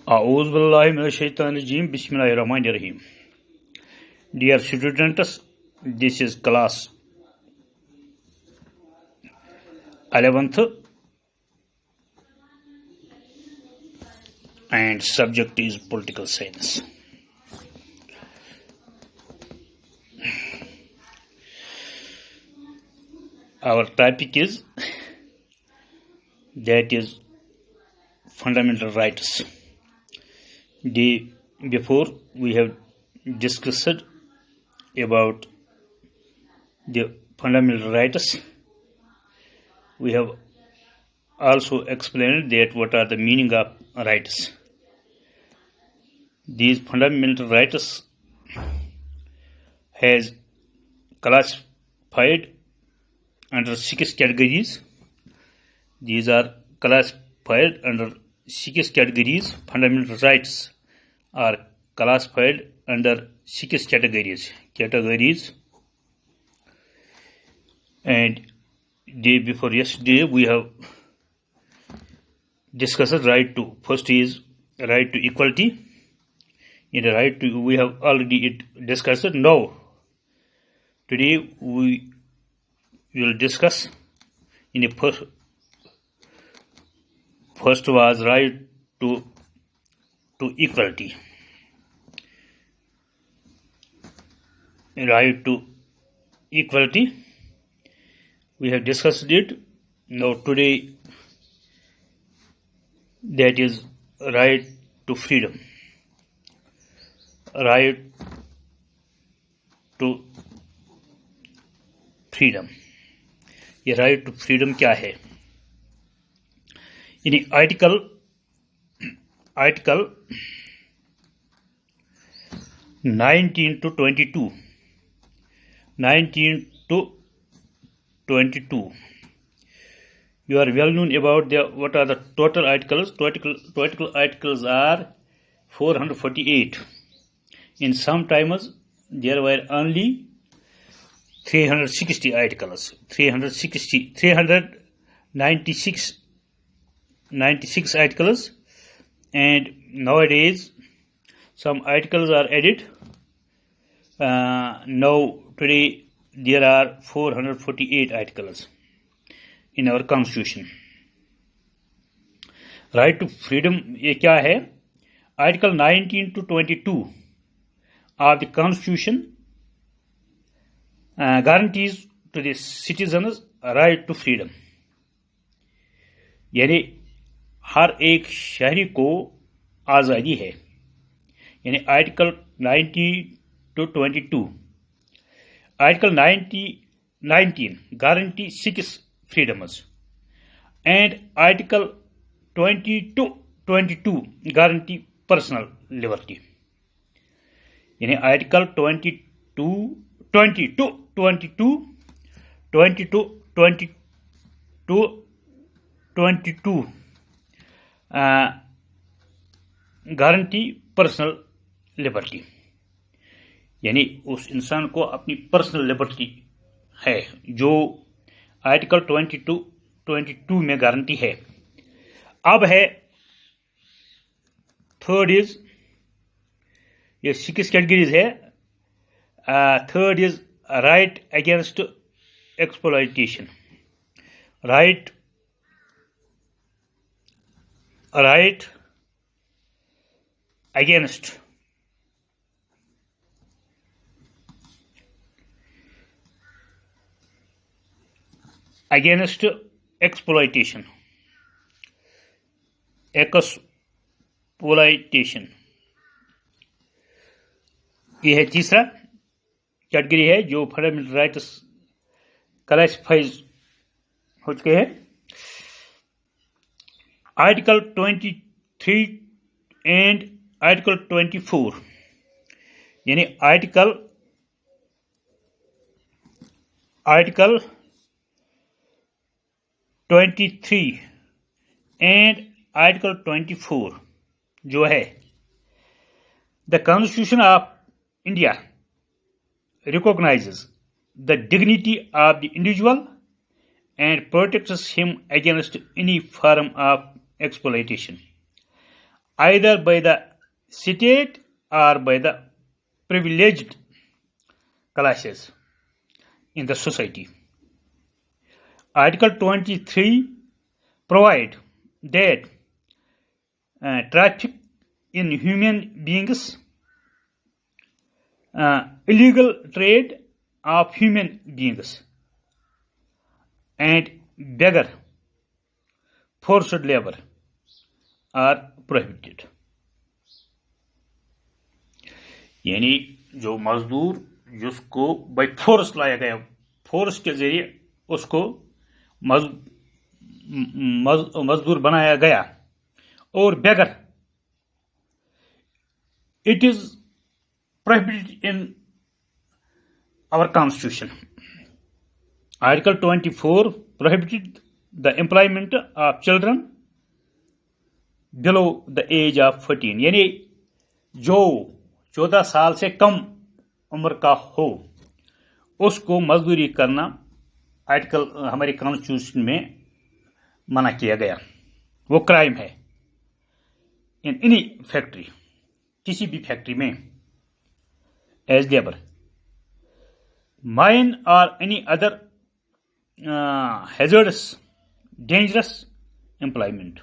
A'udhu Bismillahirrahmanirrahim. Dear students, this is class 11th and subject is political science. Our topic is fundamental rights. Day before we have discussed about the fundamental rights. We have also explained that what are the meaning of rights. These fundamental rights has classified under 6 categories. These are classified under 6 categories. Fundamental rights are classified under 6 categories. And day before yesterday we have discussed right to. First is right to equality. In the right to we have already discussed it. Now today we will discuss in the first was right to equality. Right to equality. We have discussed it. Now today that is right to freedom. Right to freedom. ये right to freedom क्या है? In article 19 to 22. You are well known about what are the total articles. Total articles are 448. In some times there were only 360 articles. 396 articles, and nowadays some articles are added. Now today there are 448 articles in our constitution. Right to freedom ये क्या है? Article 19 to 22 of the constitution guarantees to the citizens right to freedom. यानी हर एक शहरी को आज़ादी है. यानी article 19 to 22. Article 19 guarantee 6 freedoms, and Article 22 guarantee personal liberty. यानी Article 22 गारंटी पर्सनल लिबर्टी. यानी उस इंसान को अपनी पर्सनल लिबर्टी है जो आर्टिकल 22 में गारंटी है. अब है थर्ड इज ये 6 कैटेगरीज है. Third is right against exploitation. Right against exploitation. ये है तीसरा कैटेगरी है जो फंडामेंटल राइट्स क्लासिफाइज हो चुके हैं. Article 23 and article 24. यानी आर्टिकल 23 and Article 24 जो है The Constitution of India recognizes the dignity of the individual and protects him against any form of exploitation. either by the state or by the privileged classes in the society. Article 23 provides that traffic in human beings, illegal trade of human beings, and beggar, forced labor are prohibited. यानी जो मजदूर जिसको by force लाया गया, force के जरिए उसको मजदूर बनाया गया, और बेगर, it is prohibited in our constitution. Article 24 prohibited the employment of children below the age of 14. यानी जो 14 साल से कम उम्र का हो उसको मजदूरी करना आर्टिकल हमारे कॉन्स्टिट्यूशन में मना किया गया, वो क्राइम है। इन एनी फैक्ट्री, किसी भी फैक्ट्री में, एज लेबर, माइन और any other hazardous dangerous employment,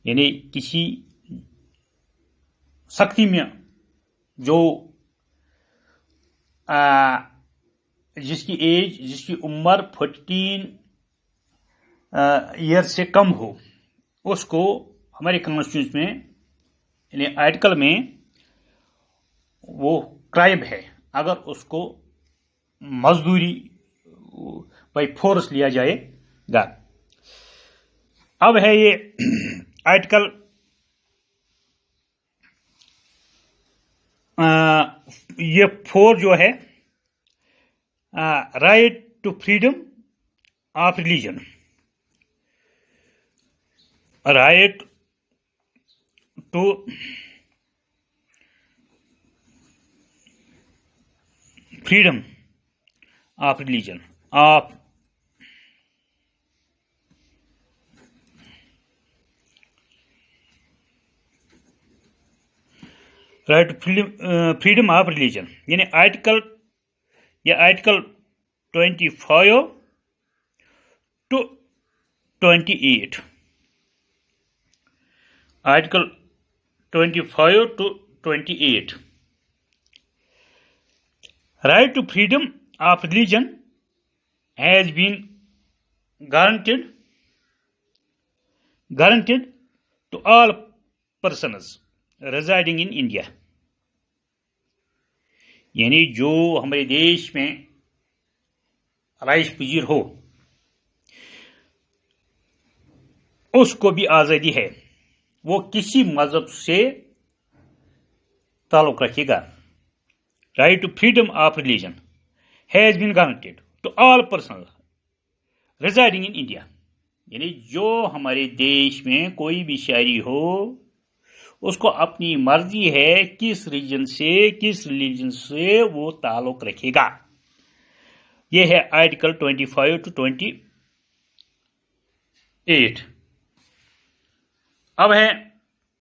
यानी किसी सख्ती में जो जिसकी उम्र 14 ईयर से कम हो उसको हमारे कॉन्स्टिट्यूशन में यानी आर्टिकल में वो क्राइम है अगर उसको मजदूरी बाय फोर्स लिया जाएगा। अब है ये आर्टिकल ये 4 जो है, right to freedom of religion, right to freedom of religion, of right to freedom of religion, यानी article 25 to 28, article 25 to 28, right to freedom of religion has been guaranteed to all persons residing in India, यानी जो हमारे देश में राइश पजीर हो उसको भी आजादी है, वो किसी मजहब से ताल्लुक रखेगा। Right to freedom of religion has been guaranteed to all person residing in India, यानी जो हमारे देश में कोई भी शहरी हो उसको अपनी मर्जी है किस रीजन से वो ताल्लुक रखेगा। ये है आर्टिकल 25 to 28। अब है